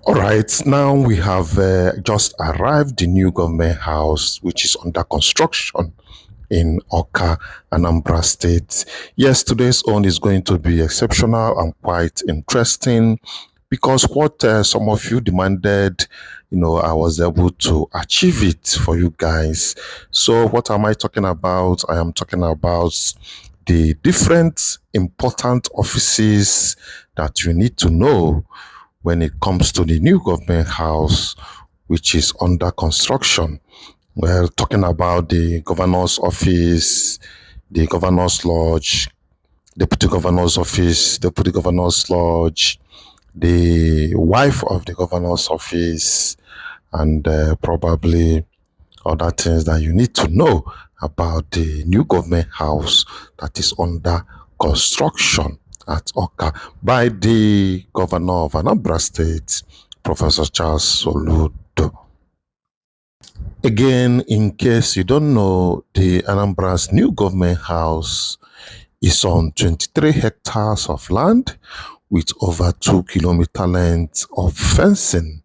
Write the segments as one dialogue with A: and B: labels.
A: All right, now we have just arrived the new government house, which is under construction in Awka, Anambra State. Yes, today's own is going to be exceptional and quite interesting because what some of you demanded, I was able to achieve it for you guys. So what am I talking about? I am talking about the different important offices that you need to know when it comes to the new government house, which is under construction. We're talking about the governor's office, the governor's lodge, deputy governor's office, deputy governor's lodge, the wife of the governor's office, and probably other things that you need to know about the new government house that is under construction at Awka by the governor of Anambra State, Professor Charles Soludo. Again, in case you don't know, the Anambra's new government house is on 23 hectares of land with over 2 kilometer length of fencing.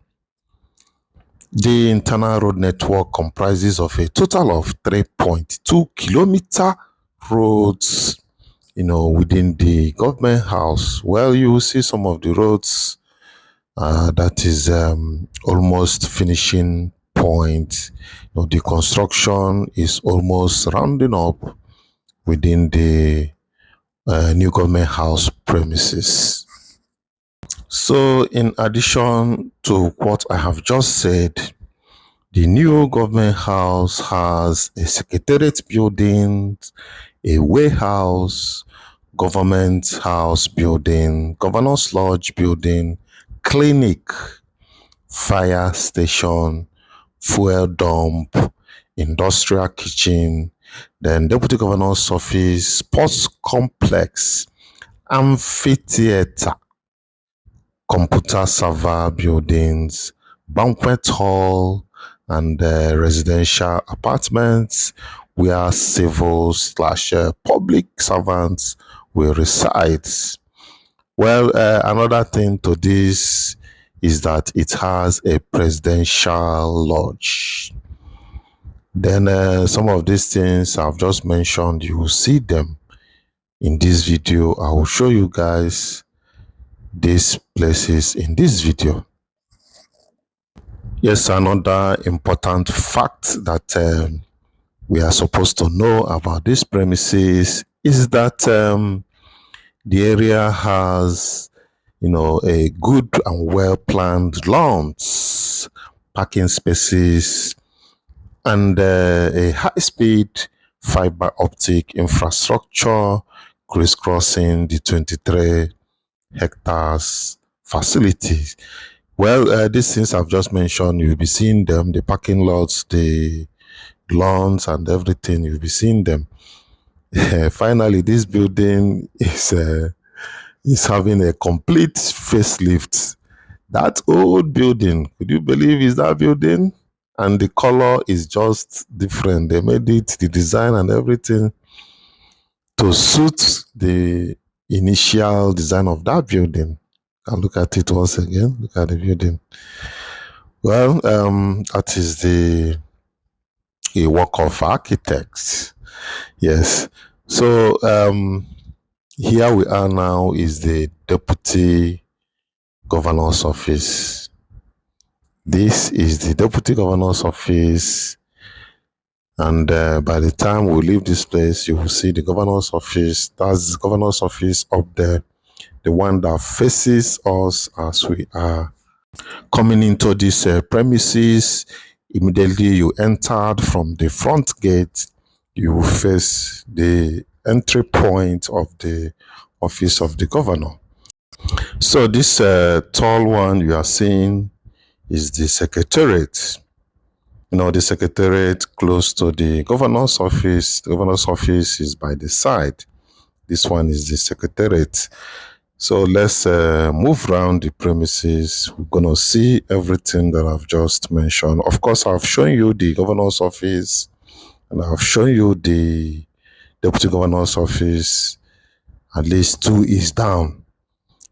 A: The internal road network comprises of a total of 3.2 kilometer roads, within the government house. Well, you will see some of the roads that is almost finishing point. The construction is almost rounding up within the new government house premises. So in addition to what I have just said, the new government house has a secretariat building, a warehouse, government house building, governor's lodge building, clinic, fire station, fuel dump, industrial kitchen, then deputy governor's office, sports complex, amphitheater, computer server buildings, banquet hall, and residential apartments where civil/public servants will reside. Well, another thing to this is that it has a presidential lodge. Then some of these things I've just mentioned, you will see them in this video. I will show you guys these places in this video. Yes, another important fact that we are supposed to know about this premises is that the area has, a good and well-planned lawns, parking spaces, and a high-speed fiber optic infrastructure crisscrossing the 23 hectares facilities. Well, these things I've just mentioned, you'll be seeing them, the parking lots, the lawns, and everything, you'll be seeing them. Finally, this building is having a complete facelift. That old building, could you believe is that building? And the color is just different. They made it, the design and everything, to suit the initial design of that building. And look at it once again. Look at the building. Well, that is a work of architects. Yes. So here we are now is the deputy governor's office. This is the deputy governor's office. And by the time we leave this place, you will see the governor's office. That's the governor's office up there, the one that faces us as we are coming into this premises. Immediately you entered from the front gate, you will face the entry point of the office of the governor. So this tall one you are seeing is the secretariat. The secretariat close to the governor's office. The governor's office is by the side. This one is the secretariat. So let's move around the premises. We're going to see everything that I've just mentioned. Of course, I've shown you the governor's office and I've shown you the deputy governor's office. At least 2 is down.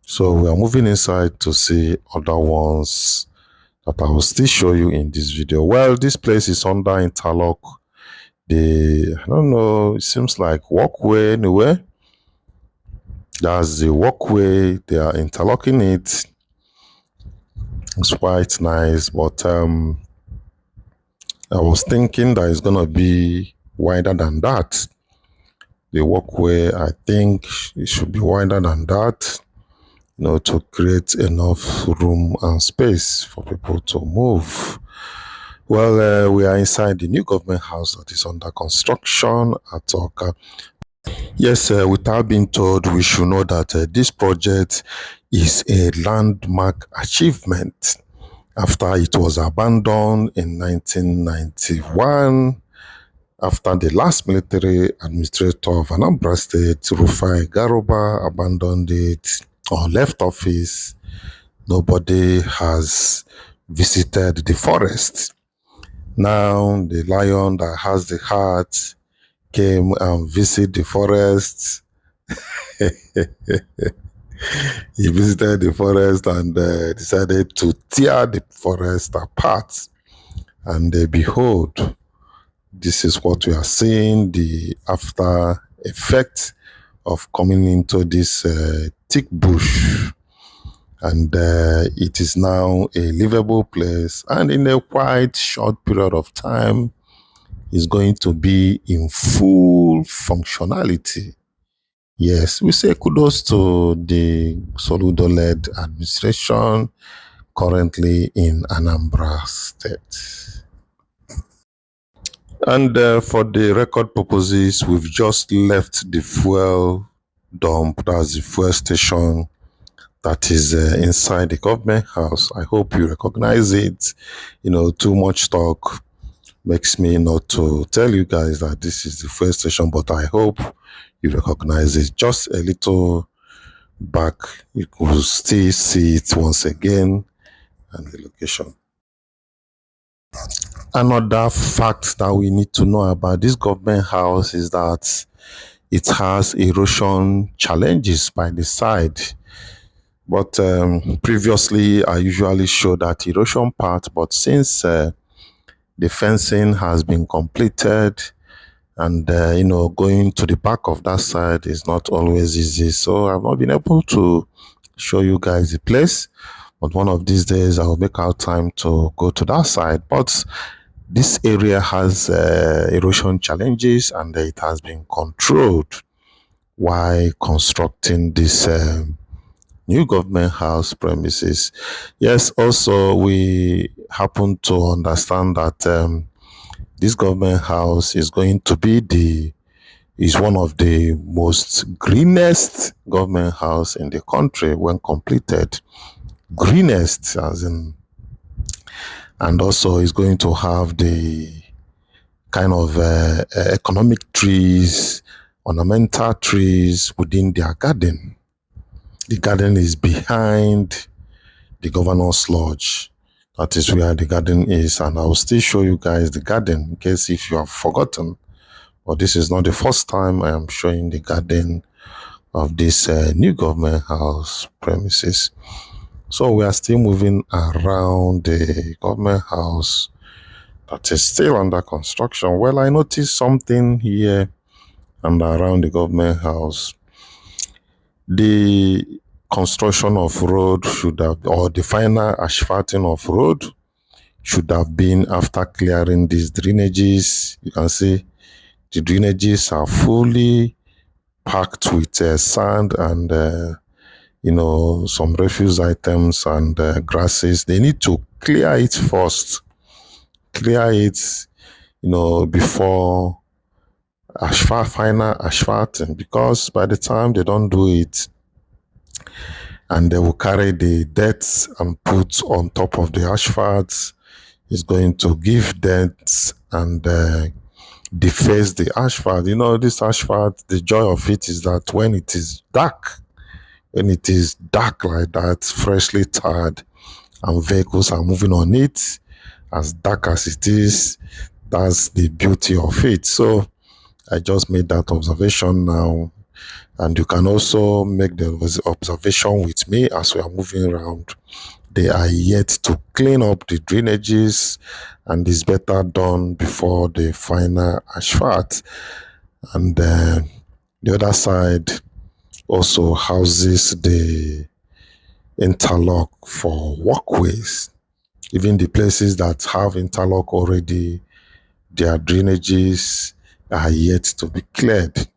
A: So we are moving inside to see other ones that I will still show you in this video. Well, this place is under interlock. I don't know, it seems like walkway anyway. That's the walkway, they are interlocking it. It's quite nice, but I was thinking that it's gonna be wider than that. The walkway, I think it should be wider than that, to create enough room and space for people to move. Well, we are inside the new government house that is under construction at Awka. Yes, without being told, we should know that this project is a landmark achievement after it was abandoned in 1991, after the last military administrator of Anambra State, Rufai Garuba, abandoned it or left office. Nobody has visited the forest. Now the lion that has the heart came and visited the forest. He visited the forest and decided to tear the forest apart. And behold, this is what we are seeing, the after effect of coming into this thick bush. And it is now a livable place, and in a quite short period of time is going to be in full functionality. Yes, we say kudos to the Soludo-led administration currently in Anambra State. And for the record purposes, we've just left the fuel dump, that's the fuel station that is inside the government house. I hope you recognize it. Too much talk makes me not to tell you guys that this is the fuel station, but I hope you recognize it. Just a little back, you could still see it once again and the location. Another fact that we need to know about this government house is that it has erosion challenges by the side. But previously, I usually show that erosion part, but since the fencing has been completed and, going to the back of that side is not always easy. So I've not been able to show you guys the place, but one of these days I will make out time to go to that side. But this area has erosion challenges and it has been controlled while constructing this new government house premises. Yes, also we happen to understand that this government house is going to be is one of the most greenest government house in the country when completed. Greenest as in, and also is going to have the kind of economic trees, ornamental trees within their garden. The garden is behind the governor's lodge. That is where the garden is, and I will still show you guys the garden in case if you have forgotten. But this is not the first time I am showing the garden of this new government house premises. So we are still moving around the government house that is still under construction. Well, I noticed something here and around the government house. The construction of road should have, or the final asphalting of road should have been after clearing these drainages. You can see the drainages are fully packed with sand and some refuse items and grasses. They need to clear it first. Clear it, before final asphalting, because by the time they don't do it, and they will carry the dirt and put on top of the asphalt, it's going to give dirt and deface the asphalt. This asphalt, the joy of it is that when it is dark like that, freshly tarred, and vehicles are moving on it, as dark as it is, that's the beauty of it. So I just made that observation now, And you can also make the observation with me as we are moving around. They are yet to clean up the drainages, and it's better done before the final asphalt. And the other side also houses the interlock for walkways. Even the places that have interlock already, their drainages are yet to be cleared.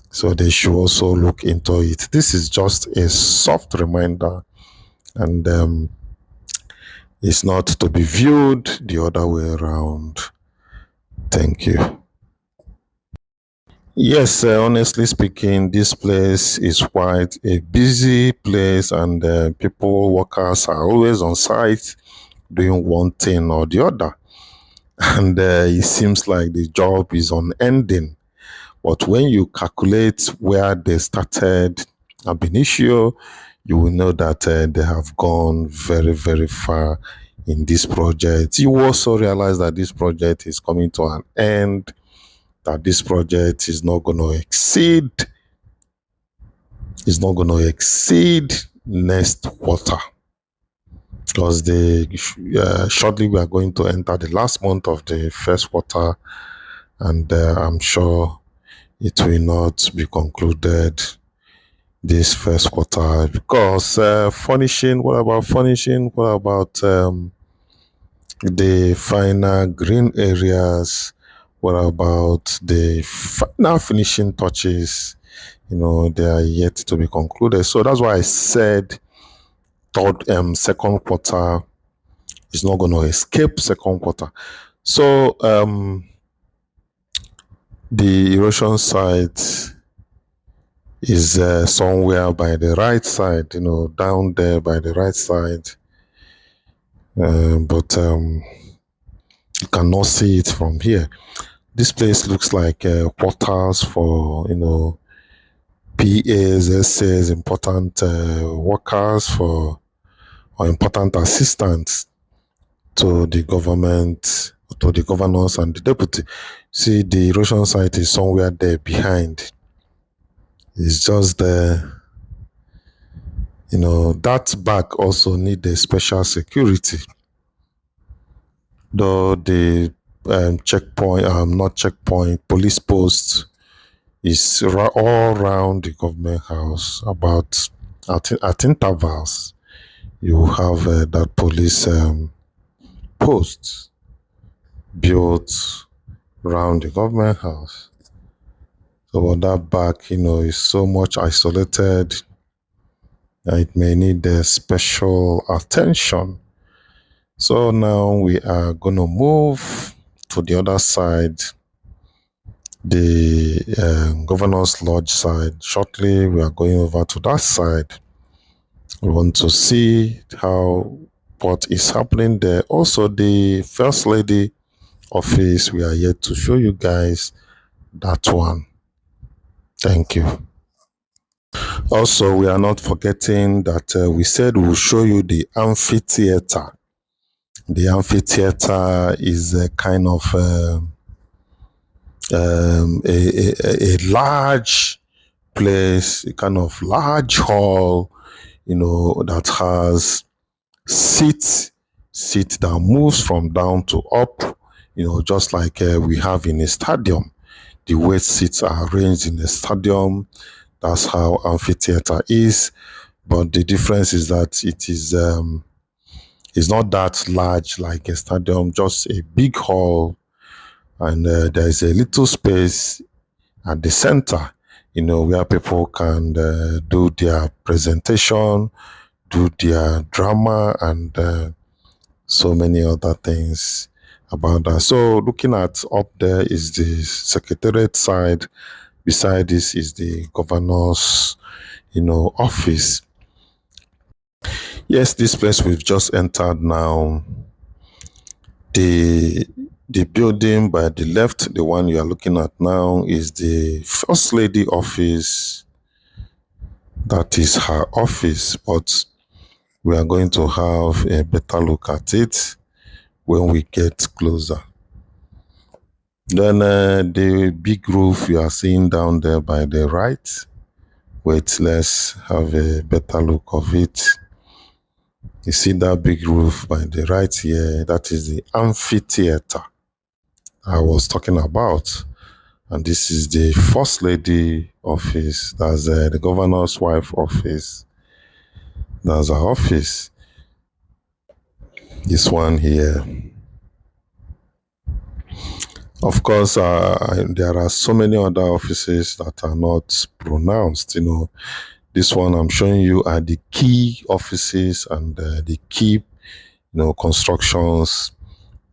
A: So they should also look into it. This is just a soft reminder, and it's not to be viewed the other way around. Thank you. Yes, honestly speaking, this place is quite a busy place, and people, workers are always on site doing one thing or the other. And it seems like the job is unending. But when you calculate where they started ab initio, you will know that they have gone very, very far in this project. You also realize that this project is coming to an end, that this project is not going to exceed next quarter, because shortly we are going to enter the last month of the first quarter, and I'm sure it will not be concluded this first quarter, because furnishing, what about furnishing? What about the final green areas? What about the final finishing touches? They are yet to be concluded. So that's why I said second quarter is not going to escape second quarter. So the erosion site is somewhere by the right side, down there by the right side. But you cannot see it from here. This place looks like portals for, PAs, SAs, important workers or important assistants to the government, to the governors and the deputy. See, the erosion site is somewhere there behind. It's just there. That back also need a special security. Though the police post is all around the government house. About at intervals, you have that police post built around the government house. So that back, is so much isolated that it may need special attention. So now we are going to move to the other side, the Governor's Lodge side. Shortly, we are going over to that side. We want to see what is happening there. Also, the First Lady office, we are yet to show you guys that one. Thank you. Also, we are not forgetting that we said we'll show you the amphitheater. The amphitheater is a kind of a large place, a kind of large hall, that has seat that moves from down to up, just like we have in a stadium. The way seats are arranged in a stadium, that's how amphitheater is. But the difference is that it is it's not that large like a stadium, just a big hall, and there's a little space at the center, where people can do their presentation, do their drama, and so many other things about that. So looking at up there is the secretariat side. Beside this is the governor's, office. Yes, this place we've just entered now. The building by the left, the one you are looking at now, is the First Lady office. That is her office, but we are going to have a better look at it when we get closer. Then the big roof you are seeing down there by the right, Wait, let's have a better look of it. You see that big roof by the right here? That is the amphitheater I was talking about. And this is the First Lady office. That's the governor's wife office. That's her office. This one here. Of course, there are so many other offices that are not pronounced. This one I'm showing you are the key offices and the key, constructions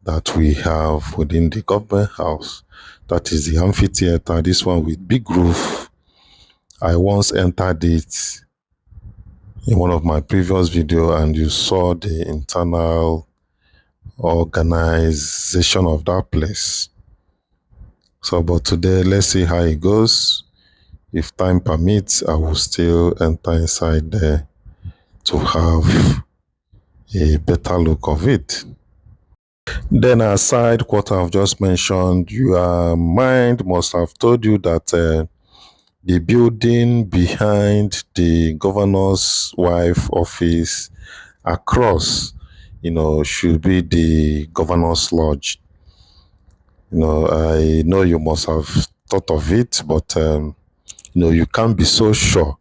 A: that we have within the government house. That is the amphitheater. This one with big roof. I once entered it in one of my previous video, and you saw the internal organization of that place. So, but today, let's see how it goes. If time permits, I will still enter inside there to have a better look of it. Then aside what I've just mentioned, your mind must have told you that the building behind the governor's wife office across, should be the governor's lodge. I know you must have thought of it, but you can't be so sure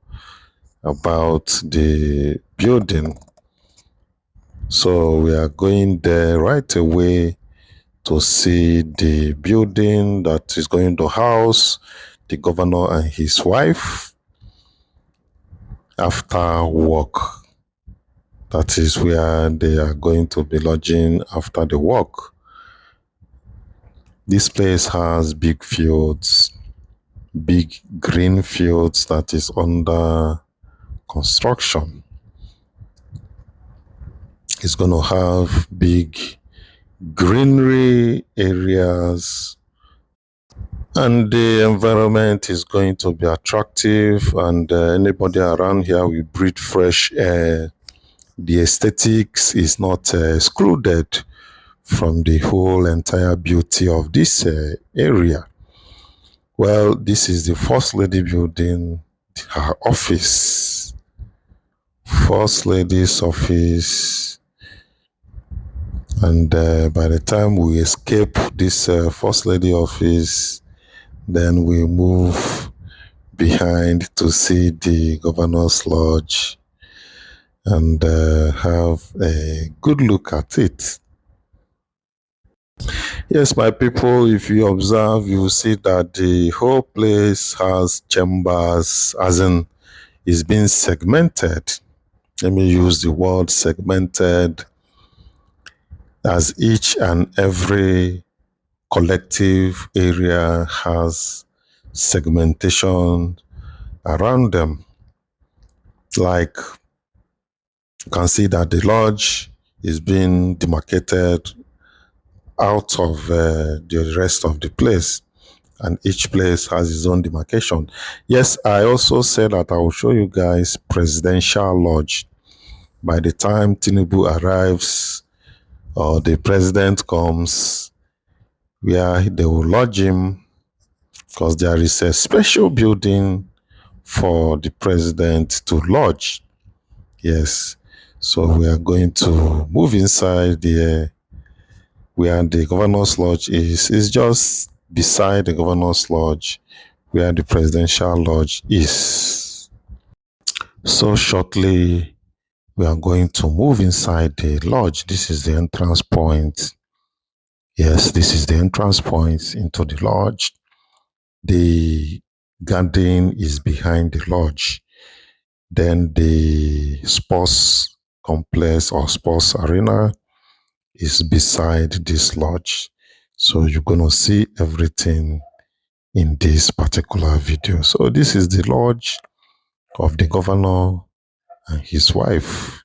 A: about the building. So we are going there right away to see the building that is going to house the governor and his wife after work. That is where they are going to be lodging after the work. This place has big fields, big green fields that is under construction. It's going to have big greenery areas, and the environment is going to be attractive, and anybody around here will breathe fresh air. The aesthetics is not excluded from the whole entire beauty of this area. Well, this is the First Lady building, her office. First Lady's office. And by the time we escape this First Lady office, then we move behind to see the governor's lodge and have a good look at it. Yes, my people, if you observe, you will see that the whole place has chambers, as in is being segmented. Let me use the word segmented, as each and every collective area has segmentation around them. Like, you can see that the lodge is being demarcated out of the rest of the place, and each place has its own demarcation. Yes, I also said that I will show you guys presidential lodge. By the time Tinubu arrives or the president comes, where they will lodge him, because there is a special building for the president to lodge. Yes, so we are going to move inside there where the governor's lodge is. It's just beside the governor's lodge where the presidential lodge is. So shortly we are going to move inside the lodge. This is the entrance point. Yes, this is the entrance point into the lodge. The garden is behind the lodge. Then the sports complex or sports arena is beside this lodge. So you're going to see everything in this particular video. So this is the lodge of the governor and his wife.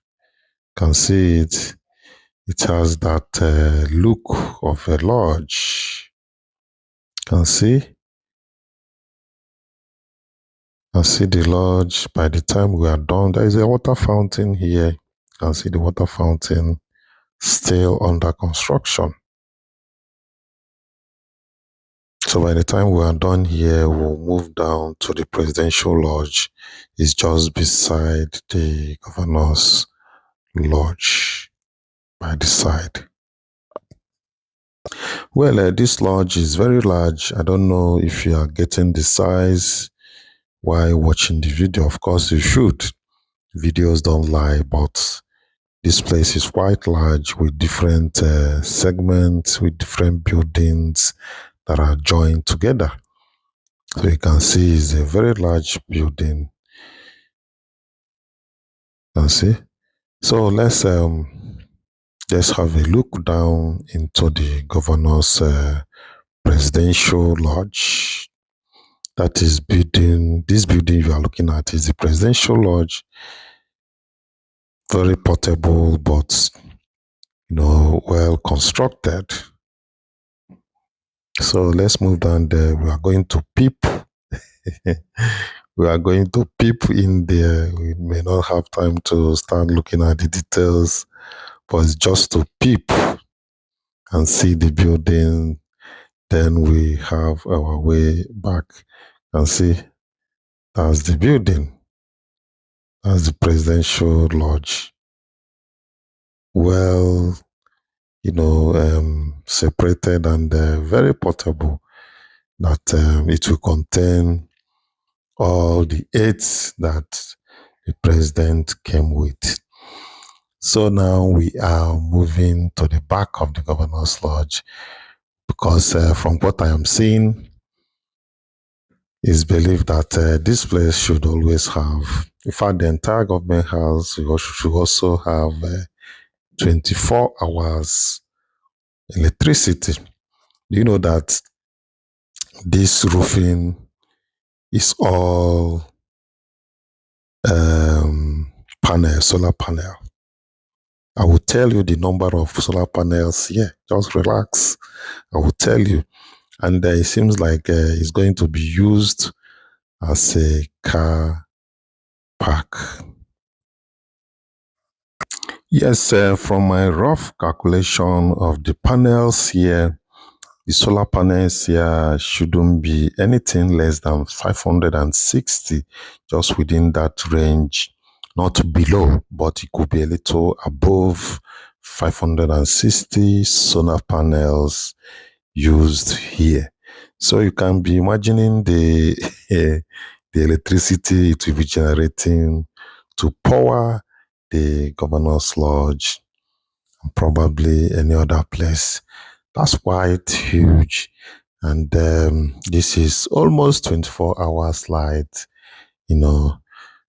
A: You can see it. It has that look of a lodge. You can see. I see the lodge. By the time we are done, there is a water fountain here. You can see the water fountain still under construction. So by the time we are done here, we'll move down to the presidential lodge. It's just beside the governor's lodge by the side. Well, this lodge is very large. I don't know if you are getting the size while watching the video. Of course, you should. Videos don't lie, but this place is quite large with different segments, with different buildings that are joined together. So you can see it's a very large building. You can see. So let's have a look down into the governor's presidential lodge. That is building. This building you are looking at is the presidential lodge. Very portable, but well constructed. So let's move down there. We are going to peep. We are going to peep in there. We may not have time to start looking at the details, but it's just to peep and see the building. Then we have our way back and see that's the building. That's the presidential lodge. Well, separated and very portable. That it will contain all the aids that the president came with. So now we are moving to the back of the governor's lodge because from what I am seeing, it's believed that this place should always have, in fact, the entire government house should also have 24 hours electricity. Do you know that this roofing is all solar panel? I will tell you the number of solar panels here. Just relax. I will tell you. And it seems like it's going to be used as a car park. Yes, from my rough calculation of the panels here, the solar panels here shouldn't be anything less than 560, just within that range, not below, but it could be a little above 560 solar panels used here. So you can be imagining the the electricity it will be generating to power the governor's lodge and probably any other place. That's quite huge. And this is almost 24 hours light, that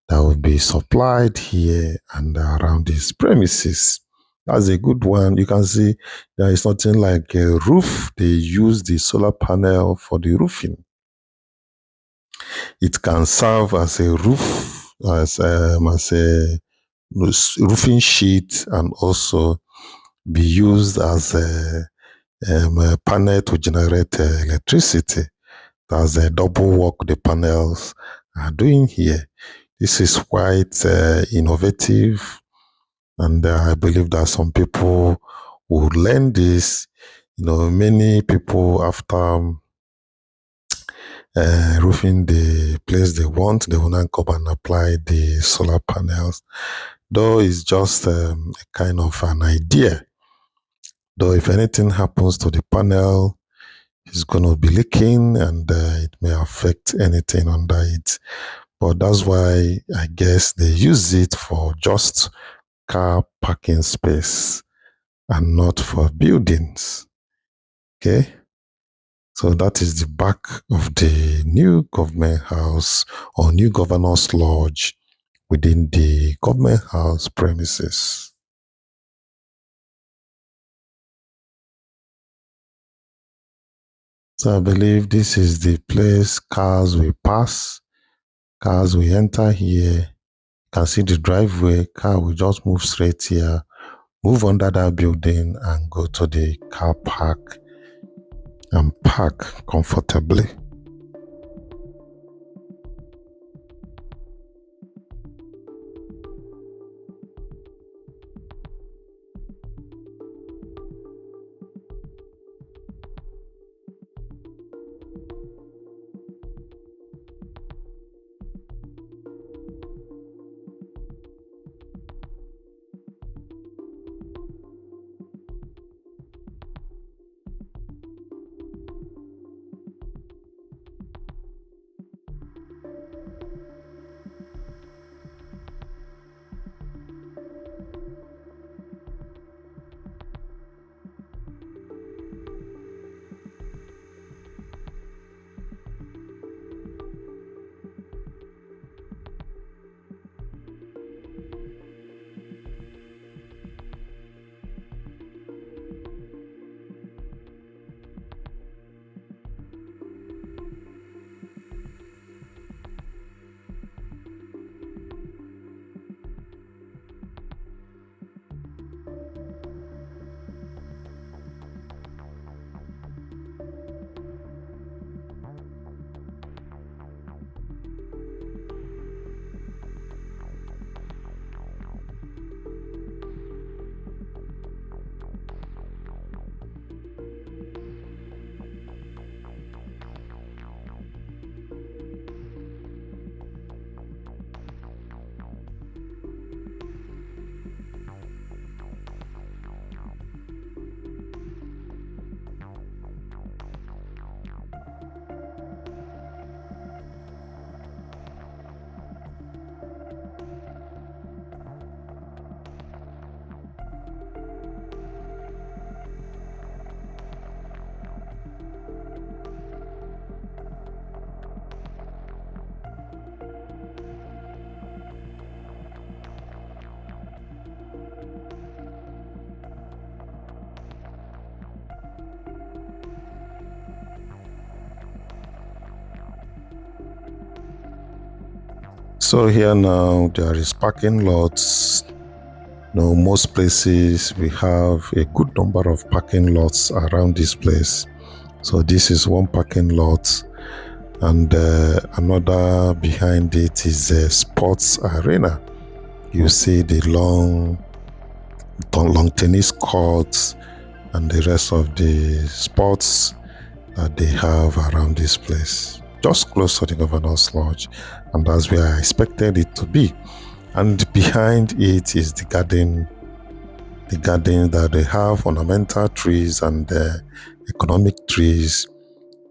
A: will be supplied here and around these premises. That's a good one. You can see there is nothing like a roof. They use the solar panel for the roofing. It can serve as a roof, as a roofing sheet, and also be used as a panel to generate electricity. That's a double work the panels are doing here. This is quite innovative, and I believe that some people would learn this. Many people after roofing the place they want, they will not come and apply the solar panels. Though it's just a kind of an idea. Though if anything happens to the panel, it's going to be leaking and it may affect anything under it. But that's why I guess they use it for just car parking space and not for buildings. Okay? So that is the back of the new government house or new governor's lodge within the government house premises. So I believe this is the place cars will pass, cars will enter here. You can see the driveway, car will just move straight here, move under that building and go to the car park and park comfortably. So here now there is parking lots. Most places we have a good number of parking lots around this place. So this is one parking lot, and another behind it is a sports arena. You see the long tennis courts and the rest of the sports that they have around this place, just close to the governor's lodge, and that's where I expected it to be. And behind it is the garden that they have ornamental trees and economic trees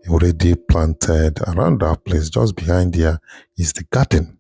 A: already planted around that place. Just behind there is the garden.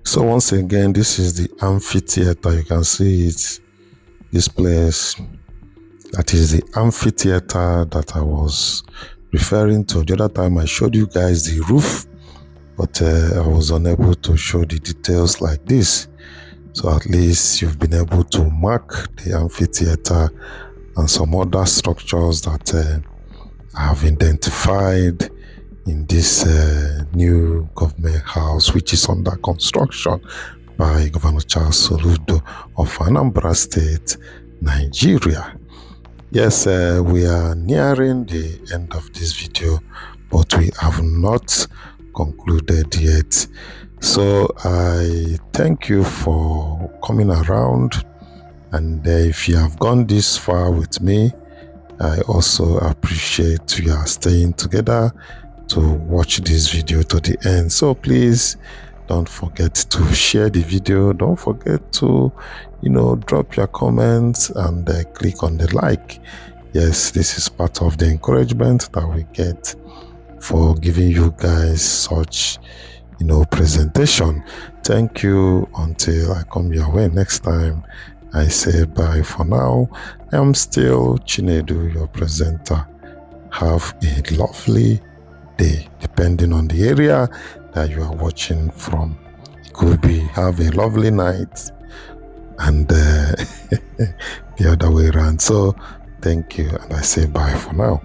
A: So once again, this is the amphitheater. You can see it, this place. That is the amphitheater that I was referring to. The other time I showed you guys the roof, but I was unable to show the details like this. So at least you've been able to mark the amphitheater and some other structures that I have identified in this new government house, which is under construction by Governor Charles Soludo of Anambra State, Nigeria. Yes, we are nearing the end of this video, but we have not concluded yet. So I thank you for coming around, and if you have gone this far with me, I also appreciate you are staying together to watch this video to the end. So please don't forget to share the video. Don't forget to, drop your comments and click on the like. Yes, this is part of the encouragement that we get for giving you guys such, presentation. Thank you. Until I come your way next time, I say bye for now. I'm still Chinedu, your presenter. Have a lovely day, depending on the area that you are watching from. It could be have a lovely night and the other way around. So thank you, and I say bye for now.